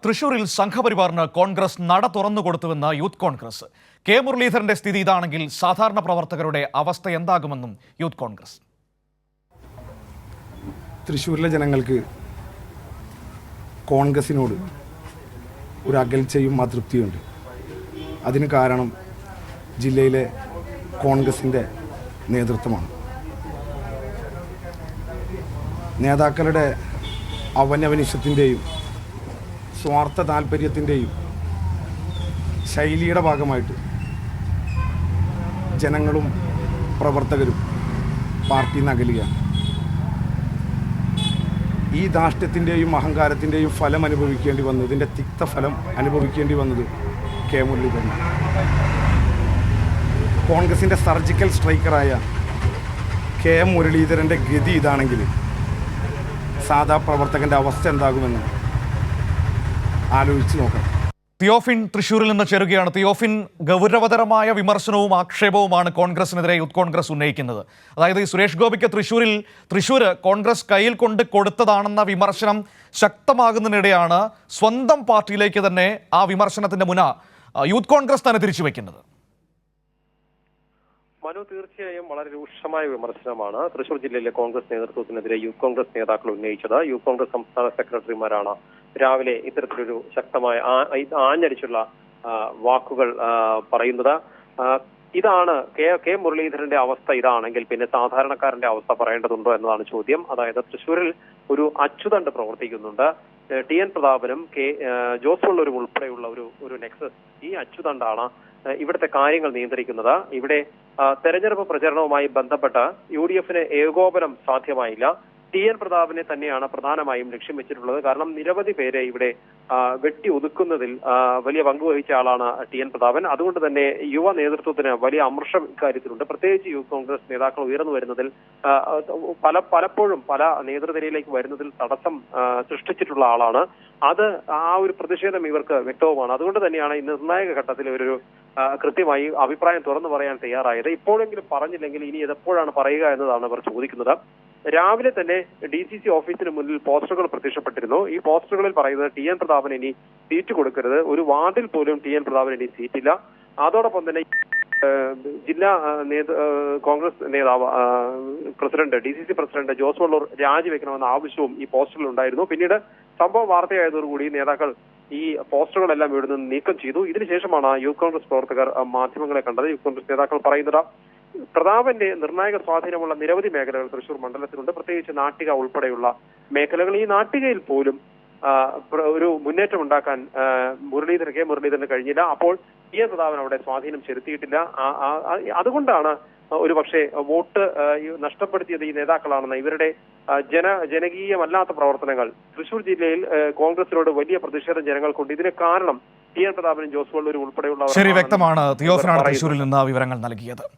തൃശൂരിൽ സംഘപരിവാറിന് കോൺഗ്രസ് നട തുറന്നുകൊടുത്തുവെന്ന് youth Congress. K മുരളീധരന്റെ സ്ഥിതി ഇതാണെങ്കിൽ സാധാരണ പ്രവർത്തകരുടെ അവസ്ഥ എന്താകുമെന്നും യൂത്ത് കോൺഗ്രസ്. തൃശ്ശൂരിലെ ജനങ്ങൾക്ക് കോൺഗ്രസിനോട് ഒരു അകൽച്ചയും അതൃപ്തിയുണ്ട്. അതിന് കാരണം ജില്ലയിലെ കോൺഗ്രസിൻ്റെ നേതൃത്വമാണ്. നേതാക്കളുടെ അവനവനിഷത്തിൻ്റെയും സ്വാർത്ഥ താല്പര്യത്തിൻ്റെയും ശൈലിയുടെ ഭാഗമായിട്ട് ജനങ്ങളും പ്രവർത്തകരും പാർട്ടിയിൽ നിന്ന് അകലുകയാണ്. ഈ ധാർഷ്ട്യത്തിൻ്റെയും അഹങ്കാരത്തിൻ്റെയും ഫലം അനുഭവിക്കേണ്ടി വന്നത്, ഇതിൻ്റെ തിക്തഫലം അനുഭവിക്കേണ്ടി വന്നത് കെ മുരളീധരനാണ്. കോൺഗ്രസിൻ്റെ സർജിക്കൽ സ്ട്രൈക്കറായ കെ മുരളീധരൻ്റെ ഗതി ഇതാണെങ്കിൽ സാധാ പ്രവർത്തകൻ്റെ അവസ്ഥ എന്താകുമെന്ന് ആലോചിച്ച് നോക്കണം. തിയോഫിൻ തൃശ്ശൂരിൽ നിന്ന് ചേരുകയാണ്. തിയോഫിൻ, ഗൗരവതരമായ വിമർശനവും ആക്ഷേപവുമാണ് കോൺഗ്രസിനെതിരെ യൂത്ത് കോൺഗ്രസ് ഉന്നയിക്കുന്നത്. അതായത് ഈ സുരേഷ് ഗോപിക്ക് തൃശ്ശൂർ കോൺഗ്രസ് കയ്യിൽ കൊണ്ട് കൊടുത്തതാണെന്ന വിമർശനം ശക്തമാകുന്നതിനിടെയാണ് സ്വന്തം പാർട്ടിയിലേക്ക് തന്നെ ആ വിമർശനത്തിന്റെ മുന യൂത്ത് കോൺഗ്രസ് തന്നെ തിരിച്ചു വയ്ക്കുന്നത്. മനു, തീർച്ചയായും വളരെ രൂക്ഷമായ വിമർശനമാണ് തൃശൂർ ജില്ലയിലെ കോൺഗ്രസ് നേതൃത്വത്തിനെതിരെ യൂത്ത് കോൺഗ്രസ് നേതാക്കൾ ഉന്നയിച്ചത്. യൂത്ത് കോൺഗ്രസ് സംസ്ഥാന സെക്രട്ടറിമാരാണ് രാവിലെ ഇത്തരത്തിലൊരു ശക്തമായ ആഞ്ഞടിച്ചുള്ള വാക്കുകൾ പറയുന്നത്. ഇതാണ് കെ മുരളീധരന്റെ അവസ്ഥ ഇതാണെങ്കിൽ പിന്നെ സാധാരണക്കാരന്റെ അവസ്ഥ പറയേണ്ടതുണ്ടോ എന്നതാണ് ചോദ്യം. അതായത് തൃശ്ശൂരിൽ ഒരു അച്ചുതണ്ട് പ്രവർത്തിക്കുന്നുണ്ട്. ടി എൻ പ്രതാപനും ജോസ് വള്ളൂരും ഉൾപ്പെടെയുള്ള ഒരു നെക്സസ്, ഈ അച്ചുതണ്ടാണ് ഇവിടുത്തെ കാര്യങ്ങൾ നിയന്ത്രിക്കുന്നത്. ഇവിടെ തെരഞ്ഞെടുപ്പ് പ്രചരണവുമായി ബന്ധപ്പെട്ട് UDFന് ഏകോപനം സാധ്യമായില്ല. ടി എൻ പ്രതാപനെ തന്നെയാണ് പ്രധാനമായും ലക്ഷ്യം വെച്ചിട്ടുള്ളത്. കാരണം നിരവധി പേരെ ഇവിടെ വെട്ടി ഒതുക്കുന്നതിൽ വലിയ പങ്കുവഹിച്ച ആളാണ് ടി എൻ പ്രതാപൻ. അതുകൊണ്ട് തന്നെ യുവ നേതൃത്വത്തിന് വലിയ അമർഷം ഇക്കാര്യത്തിലുണ്ട്. പ്രത്യേകിച്ച് യൂത്ത് കോൺഗ്രസ് നേതാക്കൾ ഉയർന്നു വരുന്നതിൽ പലപ്പോഴും പല നേതൃനിരയിലേക്ക് വരുന്നതിൽ തടസ്സം സൃഷ്ടിച്ചിട്ടുള്ള ആളാണ്. അത് ആ ഒരു പ്രതിഷേധം ഇവർക്ക് വ്യക്തവുമാണ്. അതുകൊണ്ട് തന്നെയാണ് ഈ നിർണായക ഘട്ടത്തിൽ ഇവരൊരു കൃത്യമായി അഭിപ്രായം തുറന്നു പറയാൻ തയ്യാറായത്. ഇപ്പോഴെങ്കിലും പറഞ്ഞില്ലെങ്കിൽ ഇനി ഇതെപ്പോഴാണ് പറയുക എന്നതാണ് അവർ ചോദിക്കുന്നത്. രാവിലെ തന്നെ DCC ഓഫീസിന് മുന്നിൽ പോസ്റ്ററുകൾ പ്രത്യക്ഷപ്പെട്ടിരുന്നു. ഈ പോസ്റ്ററുകളിൽ പറയുന്നത് ടി എൻ പ്രതാപന് ഇനി സീറ്റ് കൊടുക്കരുത്, ഒരു വാർഡിൽ പോലും ടി എൻ പ്രതാപന് ഇനി സീറ്റില്ല. അതോടൊപ്പം തന്നെ ജില്ലാ കോൺഗ്രസ് നേതാവ് president DCC president Jose Vallur രാജിവെക്കണമെന്ന ആവശ്യവും ഈ പോസ്റ്ററിൽ ഉണ്ടായിരുന്നു. പിന്നീട് സംഭവം വാർത്തയായതോടുകൂടി നേതാക്കൾ ഈ പോസ്റ്ററുകളെല്ലാം ഇവിടെ നിന്ന് നീക്കം ചെയ്തു. ഇതിനുശേഷമാണ് യൂത്ത് കോൺഗ്രസ് പ്രവർത്തകർ മാധ്യമങ്ങളെ കണ്ടത്. യൂത്ത് കോൺഗ്രസ് നേതാക്കൾ പറയുന്നത് പ്രതാപന്റെ നിർണായക സ്വാധീനമുള്ള നിരവധി മേഖലകൾ തൃശൂർ മണ്ഡലത്തിലുണ്ട്. പ്രത്യേകിച്ച് നാട്ടിക ഉൾപ്പെടെയുള്ള മേഖലകൾ. ഈ നാട്ടികയിൽ പോലും ഒരു മുന്നേറ്റം ഉണ്ടാക്കാൻ കെ മുരളീധരന് കഴിഞ്ഞില്ല. അപ്പോൾ ടി എൻ പ്രതാപൻ അവിടെ സ്വാധീനം ചെലുത്തിയിട്ടില്ല. അതുകൊണ്ടാണ് ഒരു പക്ഷേ വോട്ട് നഷ്ടപ്പെടുത്തിയത് ഈ നേതാക്കളാണെന്ന് ഇവരുടെ ജനകീയമല്ലാത്ത പ്രവർത്തനങ്ങൾ തൃശൂർ ജില്ലയിൽ കോൺഗ്രസിനോട് വലിയ പ്രതിഷേധം ജനങ്ങൾക്കുണ്ട്. ഇതിന് കാരണം ടി എൻ പ്രതാപനും ജോസ് വള്ളൂരും ഉൾപ്പെടെയുള്ള വ്യക്തമാണ്. തിയോഫിനാണ് തൃശൂരിൽ നിന്ന് വിവരങ്ങൾ നൽകിയത്.